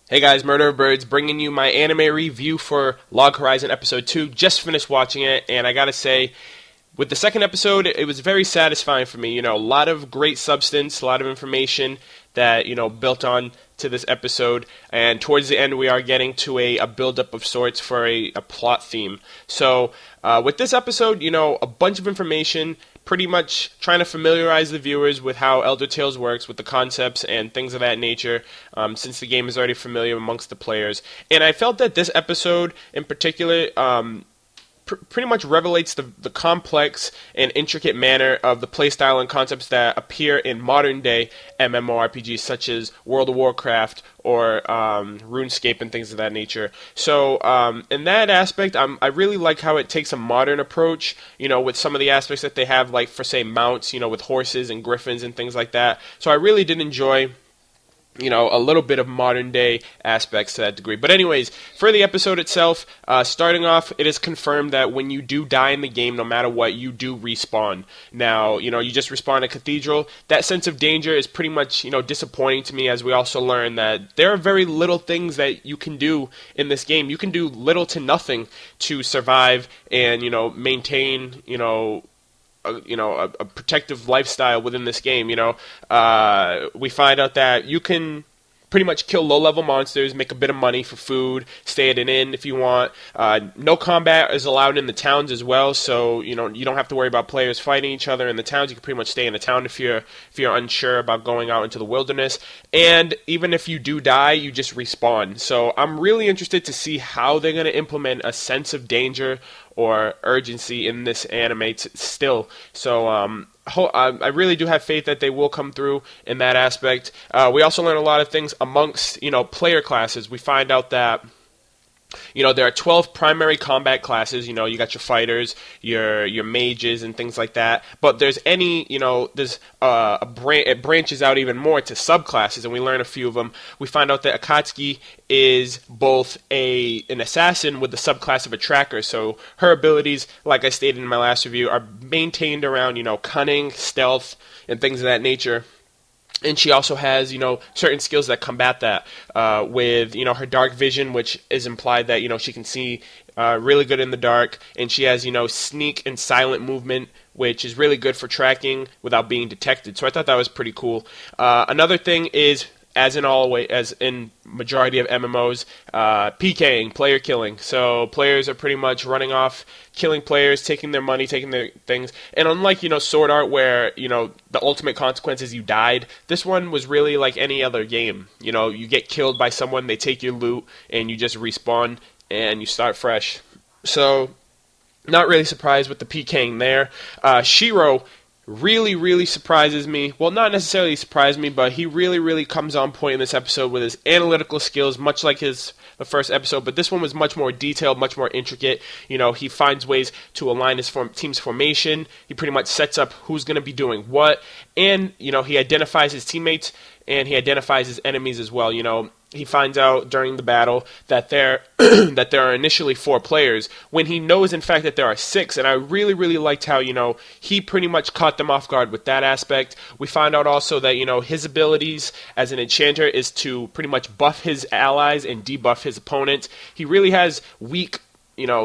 Hey guys, Murder of Birds bringing you my anime review for Log Horizon Episode 2. Just finished watching it, and I gotta say, with the second episode, it was very satisfying for me. You know, a lot of great substance, a lot of information that, built on to this episode. And towards the end, we are getting to a build-up of sorts for a plot theme. So, with this episode, a bunch of information, pretty much trying to familiarize the viewers with how Elder Tales works, with the concepts and things of that nature, since the game is already familiar amongst the players. And I felt that this episode, in particular, pretty much revelates the complex and intricate manner of the playstyle and concepts that appear in modern-day MMORPGs such as World of Warcraft or RuneScape and things of that nature. So in that aspect, I really like how it takes a modern approach, with some of the aspects that they have, like for, say, mounts, with horses and griffins and things like that. So I really did enjoy a little bit of modern day aspects to that degree. But anyways, for the episode itself, starting off, it is confirmed that when you do die in the game, no matter what, you do respawn. Now, you just respawn at Cathedral. That sense of danger is pretty much, disappointing to me, as we also learn that there are very little things that you can do in this game. You can do little to nothing to survive and, maintain, a protective lifestyle within this game. We find out that you can pretty much kill low-level monsters, make a bit of money for food, stay at an inn if you want. No combat is allowed in the towns as well, so you don't have to worry about players fighting each other in the towns. You can pretty much stay in the town if you're unsure about going out into the wilderness. And even if you do die, you just respawn. So I'm really interested to see how they're going to implement a sense of danger or urgency in this anime still. So I really do have faith that they will come through in that aspect. We also learn a lot of things amongst player classes. We find out that there are 12 primary combat classes. You got your fighters, your mages, and things like that. But there's it branches out even more to subclasses, and we learn a few of them. We find out that Akatsuki is both an assassin with the subclass of a tracker. So her abilities, like I stated in my last review, are maintained around cunning, stealth, and things of that nature. And she also has, certain skills that combat that with, her dark vision, which is implied that, she can see really good in the dark. And she has, sneak and silent movement, which is really good for tracking without being detected. So I thought that was pretty cool. Another thing is, as in majority of MMOs, PKing, player killing. So players are pretty much running off, killing players, taking their money, taking their things. And unlike, Sword Art, where, the ultimate consequence is you died, this one was really like any other game. You get killed by someone, they take your loot, and you just respawn, and you start fresh. So, not really surprised with the PKing there. Shiro really surprises me. Well, not necessarily surprised me, but he really comes on point in this episode with his analytical skills, much like the first episode. But this one was much more detailed, much more intricate. He finds ways to align his team's formation. He pretty much sets up who's going to be doing what, and he identifies his teammates and he identifies his enemies as well. He finds out during the battle that there are initially 4 players, when he knows in fact that there are 6, and I really liked how he pretty much caught them off guard with that aspect. We find out also that his abilities as an enchanter is to pretty much buff his allies and debuff his opponents. He really has weak,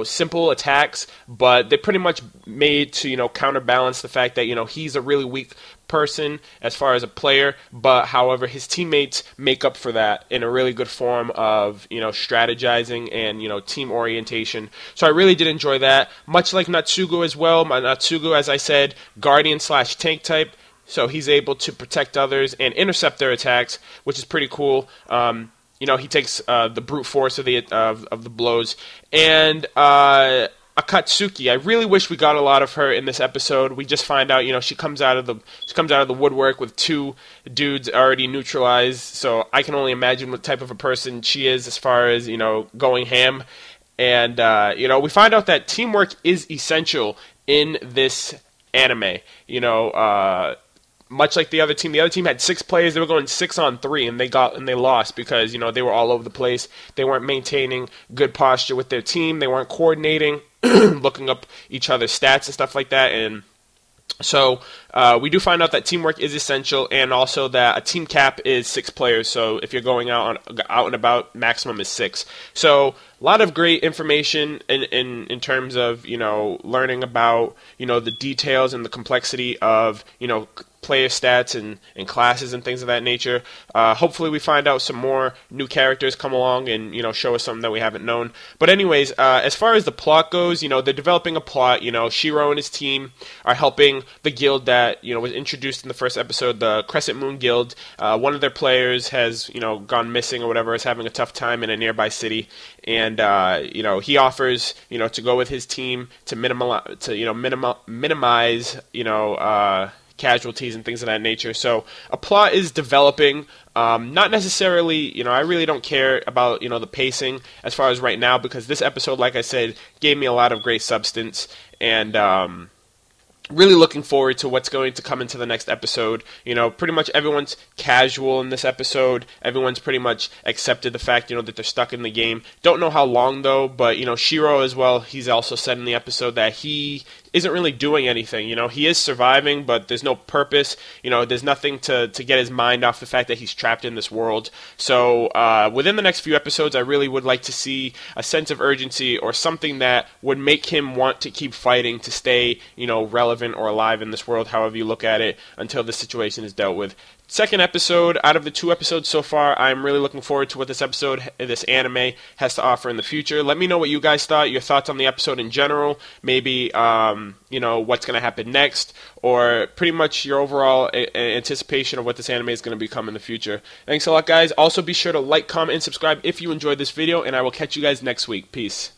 simple attacks, but they're pretty much made to counterbalance the fact that he's a really weak person as far as a player, but however his teammates make up for that in a really good form of strategizing and team orientation. So I really did enjoy that, much like Natsugo as well. My Natsugo, as I said, guardian / tank type, so he's able to protect others and intercept their attacks, which is pretty cool. He takes the brute force of the blows. And Akatsuki, I really wish we got a lot of her in this episode. We just find out, she comes out of the woodwork with 2 dudes already neutralized. So I can only imagine what type of a person she is as far as going ham. And we find out that teamwork is essential in this anime. Much like the other team had 6 players. They were going 6-on-3, and they lost because they were all over the place. They weren't maintaining good posture with their team. They weren't coordinating, looking up each other's stats and stuff like that. And So we do find out that teamwork is essential, and also that a team cap is 6 players. So if you're going out and about, maximum is 6. So a lot of great information in terms of learning about the details and the complexity of player stats and classes and things of that nature. Hopefully we find out some more new characters come along and show us something that we haven't known. But anyways, as far as the plot goes, they're developing a plot. Shiro and his team are helping the guild that was introduced in the first episode, the Crescent Moon Guild. One of their players has gone missing or whatever, is having a tough time in a nearby city, and he offers to go with his team to minimize casualties and things of that nature. So a plot is developing. Not necessarily, I really don't care about, the pacing as far as right now, because this episode, like I said, gave me a lot of great substance, and really looking forward to what's going to come into the next episode. Pretty much everyone's casual in this episode. Everyone's pretty much accepted the fact, that they're stuck in the game. Don't know how long, though, but, Shiro as well, he's also said in the episode that he isn't really doing anything. He is surviving, but there's no purpose. There's nothing to get his mind off the fact that he's trapped in this world. So within the next few episodes, I really would like to see a sense of urgency or something that would make him want to keep fighting to stay, relevant or alive in this world, however you look at it, until the situation is dealt with. Second episode out of the 2 episodes so far. I'm really looking forward to what this anime has to offer in the future. Let me know what you guys thought, your thoughts on the episode in general, maybe what's going to happen next, or pretty much your overall anticipation of what this anime is going to become in the future. Thanks a lot, guys. Also, be sure to like, comment, and subscribe if you enjoyed this video, and I will catch you guys next week. Peace.